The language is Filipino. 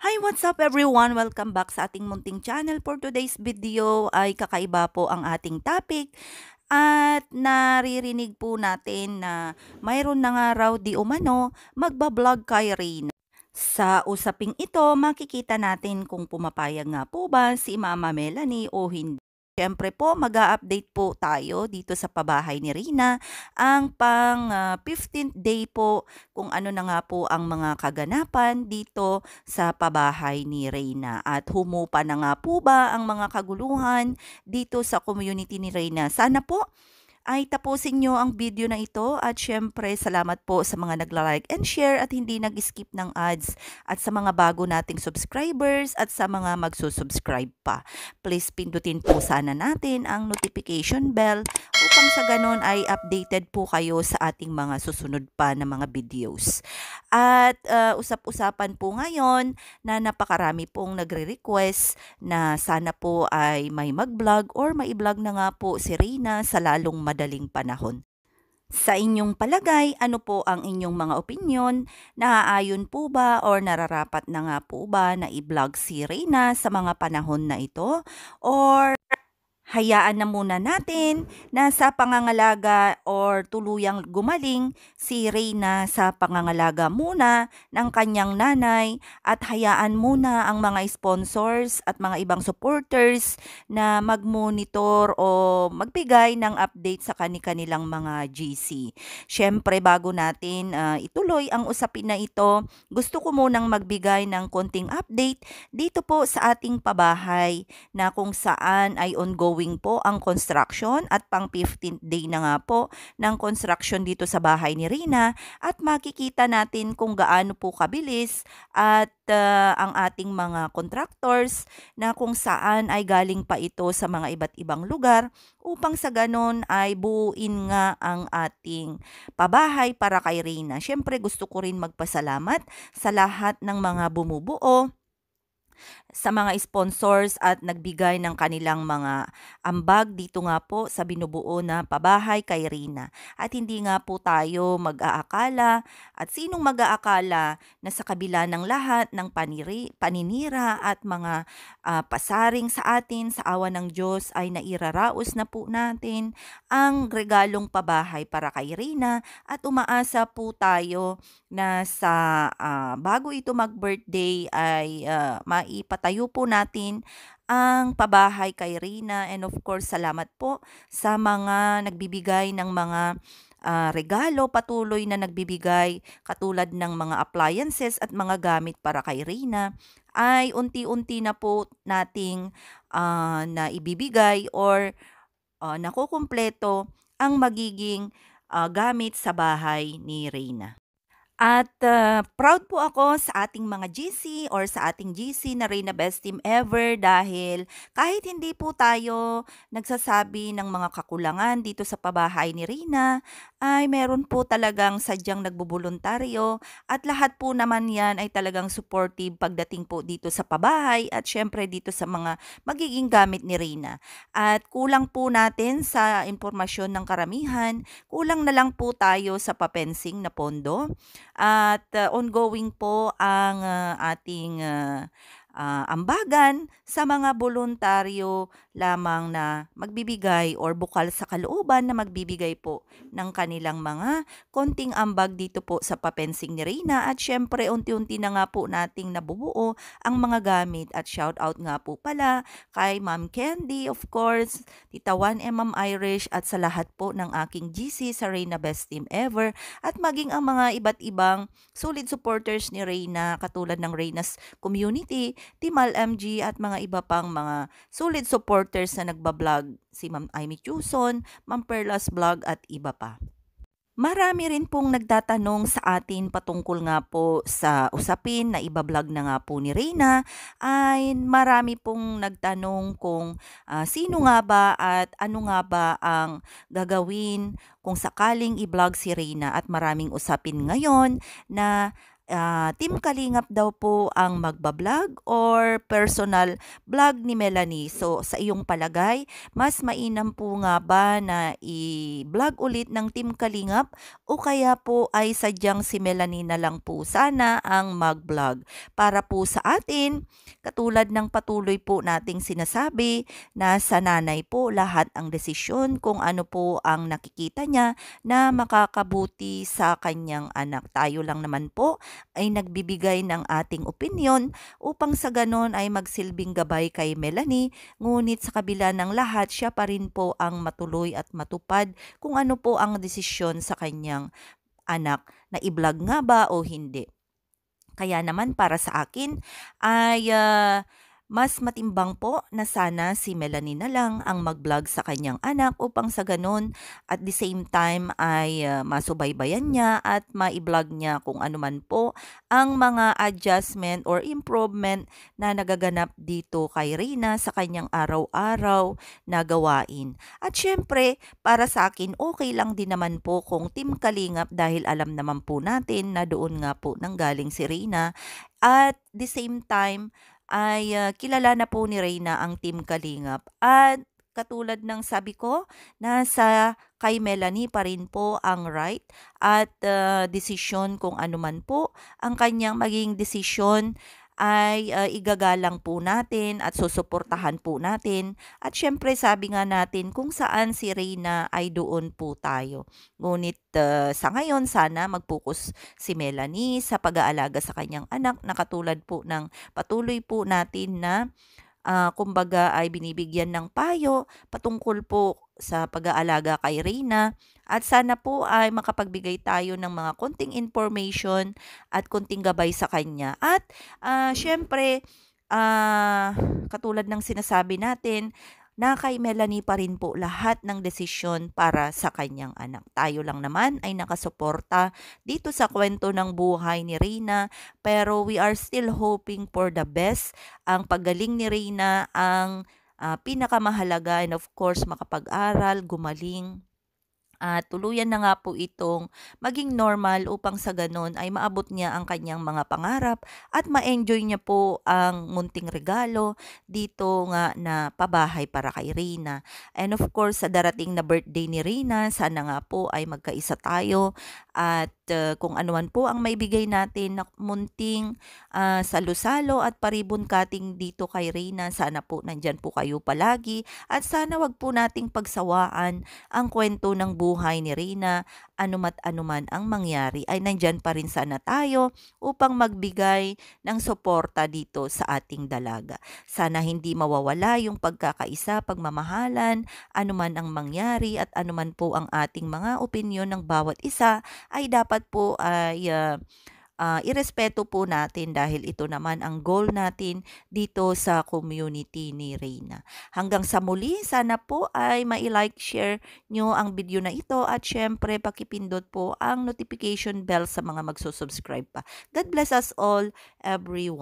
Hi, what's up everyone? Welcome back sa ating munting channel. For today's video ay kakaiba po ang ating topic at naririnig po natin na mayroon na nga raw di umano magbablog kay Reyna. Sa usaping ito, makikita natin kung pumapayag nga po ba si Mama Melanie o hindi. Siyempre po, mag-a-update po tayo dito sa pabahay ni Rina. Ang 15th day po kung ano na nga po ang mga kaganapan dito sa pabahay ni Reyna. At humupa na nga po ba ang mga kaguluhan dito sa community ni Reyna. Sana po ay tapusin nyo ang video na ito at syempre salamat po sa mga nagla-like and share at hindi nag-skip ng ads at sa mga bago nating subscribers at sa mga magsusubscribe pa. Please pindutin po sana natin ang notification bell upang sa ganon ay updated po kayo sa ating mga susunod pa na mga videos. At usap-usapan po ngayon na napakarami pong nagre-request na sana po ay may mag-vlog or mai-vlog na nga po si Reyna sa lalong madaling panahon. Sa inyong palagay, ano po ang inyong mga opinyon? Naaayon po ba or nararapat na nga po ba na i-vlog si Reyna sa mga panahon na ito? Or hayaan na muna natin na sa pangangalaga or tuluyang gumaling si Reyna sa pangangalaga muna ng kanyang nanay at hayaan muna ang mga sponsors at mga ibang supporters na mag-monitor o magbigay ng update sa kanilang mga GC. Siyempre bago natin ituloy ang usapin na ito, gusto ko munang magbigay ng konting update dito po sa ating pabahay na kung saan ay ongoing po ang construction at pang 15th day na nga po ng construction dito sa bahay ni Rina at makikita natin kung gaano po kabilis at ang ating mga contractors na kung saan ay galing pa ito sa mga iba't ibang lugar upang sa ganon ay buuin nga ang ating pabahay para kay Rina. Siyempre gusto ko rin magpasalamat sa lahat ng mga bumubuo sa mga sponsors at nagbigay ng kanilang mga ambag dito nga po sa binubuo na pabahay kay Rina. At hindi nga po tayo mag-aakala at sinong mag-aakala na sa kabila ng lahat ng paninira at mga pasaring sa atin sa awa ng Diyos ay nairaraos na po natin ang regalong pabahay para kay Rina at umaasa po tayo na sa bago ito mag-birthday ay maipatayo po natin ang pabahay kay Rina and of course salamat po sa mga nagbibigay ng mga regalo, patuloy na nagbibigay katulad ng mga appliances at mga gamit para kay Rina ay unti-unti na po nating na ibibigay or nakukumpleto ang magiging gamit sa bahay ni Reyna. At proud po ako sa ating mga GC or sa ating GC na Reyna Best Team Ever dahil kahit hindi po tayo nagsasabi ng mga kakulangan dito sa pabahay ni Reyna, ay meron po talagang sadyang nagbubuluntaryo at lahat po naman yan ay talagang supportive pagdating po dito sa pabahay at syempre dito sa mga magiging gamit ni Reyna. At kulang po natin sa impormasyon ng karamihan, kulang na lang po tayo sa papensing na pondo. At ongoing po ang ating ambagan sa mga voluntaryo lamang na magbibigay or bukal sa kalooban na magbibigay po ng kanilang mga konting ambag dito po sa papensing ni Reyna at syempre unti-unti na nga po nating nabubuo ang mga gamit at shout out nga po pala kay Ma'am Candy, of course, Tita 1M Ma'am Irish at sa lahat po ng aking GC sa Reyna Best Team Ever at maging ang mga iba't ibang solid supporters ni Reyna katulad ng Reyna's Community, Timal MG at mga iba pang mga solid supporters na nagbablog, si Ma'am Amy Chuson, Ma'am Perlas Vlog at iba pa. Marami rin pong nagtatanong sa atin patungkol nga po sa usapin na iba-vlog na nga po ni Reyna ay marami pong nagtanong kung sino nga ba at ano nga ba ang gagawin kung sakaling i-vlog si Reyna at maraming usapin ngayon na Team Kalingap daw po ang magbablog or personal vlog ni Melanie. So, sa iyong palagay, mas mainam po nga ba na i-vlog ulit ng Team Kalingap o kaya po ay sadyang si Melanie na lang po sana ang mag-vlog? Para po sa atin, katulad ng patuloy po nating sinasabi na sa nanay po lahat ang desisyon kung ano po ang nakikita niya na makakabuti sa kanyang anak. Tayo lang naman po ay nagbibigay ng ating opinyon upang sa ganon ay magsilbing gabay kay Melanie, ngunit sa kabila ng lahat siya pa rin po ang matuloy at matupad kung ano po ang desisyon sa kanyang anak na i-vlog nga ba o hindi. Kaya naman para sa akin ay mas matimbang po na sana si Melanie na lang ang mag-vlog sa kanyang anak upang sa ganun at the same time ay masubaybayan niya at ma-vlog niya kung ano man po ang mga adjustment or improvement na nagaganap dito kay Reyna sa kanyang araw-araw na gawain. At syempre, para sa akin, okay lang din naman po kung Team Kalingap dahil alam naman po natin na doon nga po nanggaling si Reyna. At the same time, ay kilala na po ni Reyna ang Team Kalingap. At katulad ng sabi ko, nasa kay Melanie pa rin po ang right at desisyon kung ano man po ang kanyang maging desisyon ay igagalang po natin at susuportahan po natin. At syempre sabi nga natin kung saan si Reyna ay doon po tayo. Ngunit sa ngayon sana mag-focus si Melanie sa pag-aalaga sa kanyang anak na katulad po ng patuloy po natin na kumbaga ay binibigyan ng payo patungkol po sa pag-aalaga kay Reyna at sana po ay makapagbigay tayo ng mga konting information at konting gabay sa kanya. At syempre, katulad ng sinasabi natin, na kay Melanie pa rin po lahat ng desisyon para sa kanyang anak. Tayo lang naman ay nakasuporta dito sa kwento ng buhay ni Reyna, pero we are still hoping for the best. Ang paggaling ni Reyna ang pinakamahalaga, and of course makapag-aral, gumaling at tuluyan na nga po itong maging normal upang sa ganon ay maabot niya ang kanyang mga pangarap at ma-enjoy niya po ang munting regalo dito nga na pabahay para kay Reyna. And of course, sa darating na birthday ni Reyna, sana nga po ay magkaisa tayo at kung ano man po ang maibigay natin na munting salo-salo at paribon cutting dito kay Reyna, sana po nandyan po kayo palagi at sana wag po nating pagsawaan ang kwento ng buhay ni Reyna. Anumat anuman ang mangyari ay nandyan pa rin sana tayo upang magbigay ng suporta dito sa ating dalaga. Sana hindi mawawala yung pagkakaisa, pagmamahalan, anuman ang mangyari at anuman po ang ating mga opinyon ng bawat isa ay dapat po ay irespeto po natin dahil ito naman ang goal natin dito sa community ni Reyna. Hanggang sa muli, sana po ay ma-like, share nyo ang video na ito at syempre pakipindot po ang notification bell sa mga magsusubscribe pa. God bless us all, everyone.